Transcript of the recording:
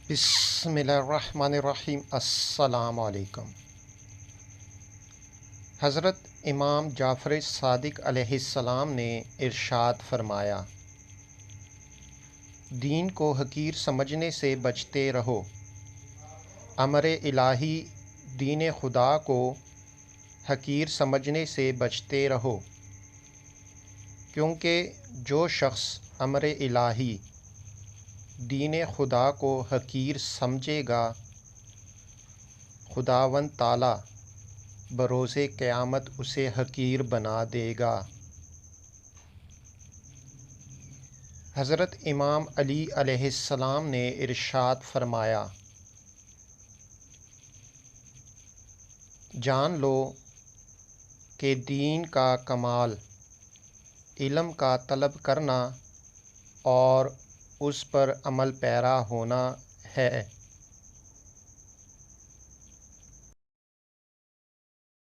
بسم اللہ الرحمن الرحیم۔ السلام علیکم۔ حضرت امام جعفر صادق علیہ السلام نے ارشاد فرمایا، دین کو حقیر سمجھنے سے بچتے رہو۔ امر الہی دین خدا کو حقیر سمجھنے سے بچتے رہو، کیونکہ جو شخص امر الہی دین خدا کو حقیر سمجھے گا، خداوند تعالیٰ بروز قیامت اسے حقیر بنا دے گا۔ حضرت امام علی علیہ السلام نے ارشاد فرمایا، جان لو کہ دین کا کمال علم کا طلب کرنا اور اس پر عمل پیرا ہونا ہے۔